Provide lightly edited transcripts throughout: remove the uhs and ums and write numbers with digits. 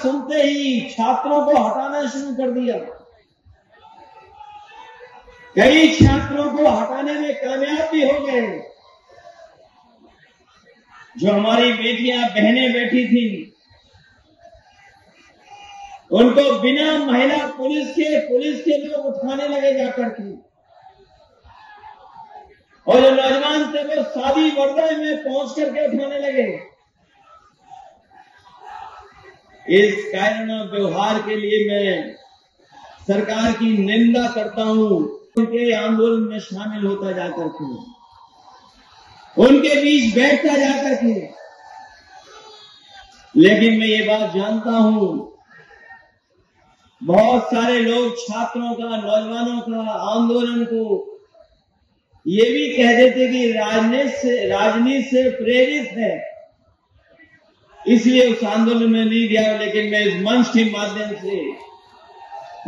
सुनते ही छात्रों को हटाना शुरू कर दिया। कई छात्रों को हटाने में कामयाब भी हो गए। जो हमारी बेटियां बहनें बैठी थी, उनको बिना महिला पुलिस के लोग उठाने लगे जाकर के, और जो नौजवान थे वो शादी वर्दी में पहुंच करके उठाने लगे। इस कायराना व्यवहार के लिए मैं सरकार की निंदा करता हूं। उनके आंदोलन में शामिल होता जाकर के, उनके बीच बैठता जाकर के, लेकिन मैं ये बात जानता हूं, बहुत सारे लोग छात्रों का, नौजवानों का आंदोलन को ये भी कह देते कि राजनीति से प्रेरित है, इसलिए उस आंदोलन में नहीं गया। लेकिन मैं इस मंच के माध्यम से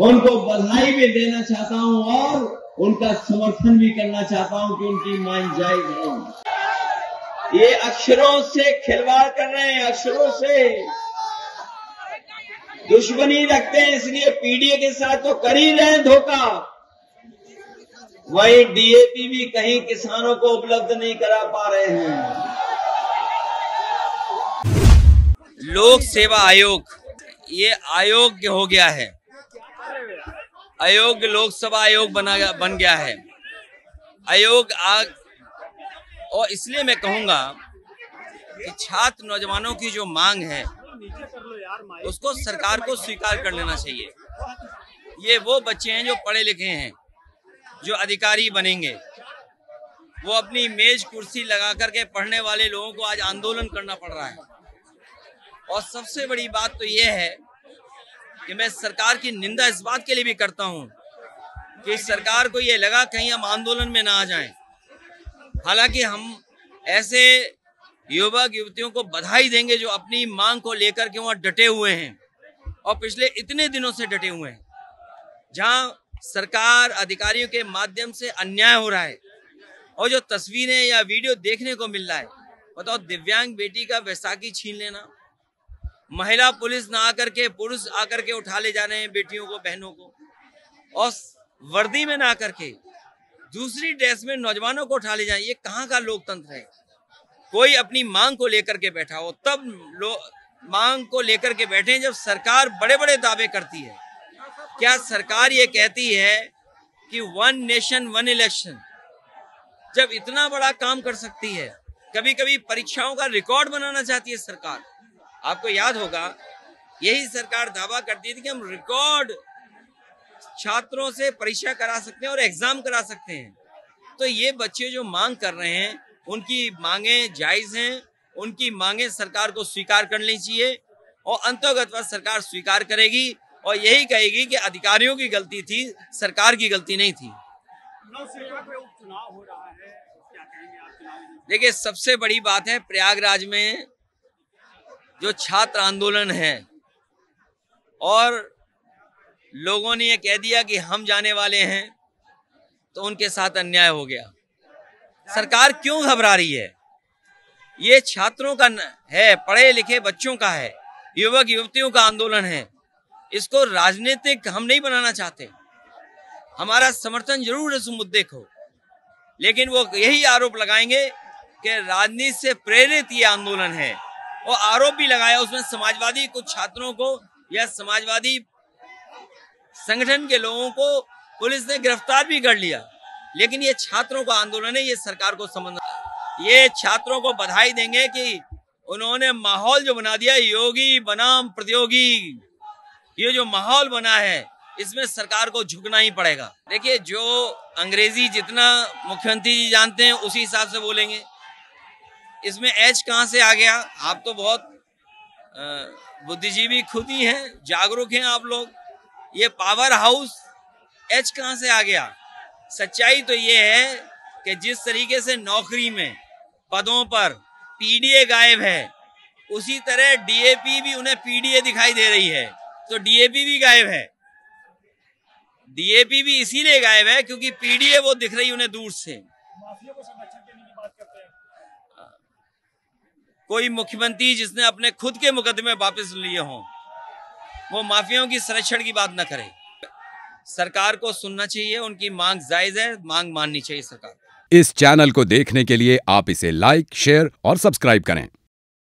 उनको बधाई भी देना चाहता हूं और उनका समर्थन भी करना चाहता हूं कि उनकी मांग जायज है। ये अक्षरों से खिलवाड़ कर रहे हैं, अक्षरों से दुश्मनी रखते हैं, इसलिए पीडीए के साथ तो कर ही रहे हैं धोखा। वही डीएपी भी कहीं किसानों को उपलब्ध नहीं करा पा रहे हैं। लोक सेवा आयोग ये अयोग्य हो गया है, अयोग्य लोकसभा आयोग बन गया है। और इसलिए मैं कहूंगा कि छात्र नौजवानों की जो मांग है उसको सरकार को स्वीकार कर लेना चाहिए। ये वो बच्चे हैं जो पढ़े लिखे हैं, जो अधिकारी बनेंगे। वो अपनी मेज कुर्सी लगा करके पढ़ने वाले लोगों को आज आंदोलन करना पड़ रहा है। और सबसे बड़ी बात तो ये है कि मैं सरकार की निंदा इस बात के लिए भी करता हूं कि सरकार को ये लगा कहीं हम आंदोलन में ना आ जाएं। हालांकि हम ऐसे युवक युवतियों को बधाई देंगे जो अपनी मांग को लेकर के वहां डटे हुए हैं और पिछले इतने दिनों से डटे हुए हैं। जहां सरकार अधिकारियों के माध्यम से अन्याय हो रहा है और जो तस्वीरें या वीडियो देखने को मिल रहा है, बताओ, दिव्यांग बेटी का वैसाखी छीन लेना, महिला पुलिस ना आकर के पुरुष आकर के उठा ले जा रहे हैं बेटियों को, बहनों को, और वर्दी में ना आकर के दूसरी ड्रेस में नौजवानों को उठा ले जाए। ये कहाँ का लोकतंत्र है? कोई अपनी मांग को लेकर के बैठा हो तब मांग को लेकर के बैठे जब सरकार बड़े बड़े दावे करती है। क्या सरकार ये कहती है कि 1 नेशन 1 इलेक्शन, जब इतना बड़ा काम कर सकती है? कभी कभी परीक्षाओं का रिकॉर्ड बनाना चाहती है सरकार। आपको याद होगा, यही सरकार दावा करती थी कि हम रिकॉर्ड छात्रों से परीक्षा करा सकते हैं और एग्जाम करा सकते हैं। तो ये बच्चे जो मांग कर रहे हैं उनकी मांगे जायज हैं, उनकी मांगे सरकार को स्वीकार करनी चाहिए और अंतर्गत सरकार स्वीकार करेगी और यही कहेगी कि अधिकारियों की गलती थी, सरकार की गलती नहीं थी। देखिए, सबसे बड़ी बात है प्रयागराज में जो छात्र आंदोलन है और लोगों ने ये कह दिया कि हम जाने वाले हैं, तो उनके साथ अन्याय हो गया। सरकार क्यों घबरा रही है? ये छात्रों का है, पढ़े लिखे बच्चों का है, युवक युवतियों का आंदोलन है। इसको राजनीतिक हम नहीं बनाना चाहते। हमारा समर्थन जरूर इस मुद्दे को, लेकिन वो यही आरोप लगाएंगे कि राजनीति से प्रेरित ये आंदोलन है। और आरोप भी लगाया उसमें समाजवादी कुछ छात्रों को या समाजवादी संगठन के लोगों को पुलिस ने गिरफ्तार भी कर लिया। लेकिन ये छात्रों का आंदोलन है, ये सरकार को समझना। ये छात्रों को बधाई देंगे कि उन्होंने माहौल जो बना दिया, योगी बनाम प्रतियोगी, ये जो माहौल बना है इसमें सरकार को झुकना ही पड़ेगा। देखिए, जो अंग्रेजी जितना मुख्यमंत्री जी जानते हैं उसी हिसाब से बोलेंगे। इसमें एच कहां से आ गया? आप तो बहुत बुद्धिजीवी खुद ही हैं, जागरूक हैं आप लोग। ये पावर हाउस एच कहां से आ गया? सच्चाई तो ये है कि जिस तरीके से नौकरी में पदों पर पीडीए गायब है, उसी तरह डीएपी भी उन्हें पीडीए दिखाई दे रही है, तो डीएपी भी गायब है। डीएपी भी इसीलिए गायब है क्योंकि पीडीए वो दिख रही उन्हें दूर से। कोई मुख्यमंत्री जिसने अपने खुद के मुकदमे वापस लिए हों, वो माफियाओं की संरक्षण की बात न करे। सरकार को सुनना चाहिए, उनकी मांग जायज है, मांग माननी चाहिए सरकार। इस चैनल को देखने के लिए आप इसे लाइक, शेयर और सब्सक्राइब करें।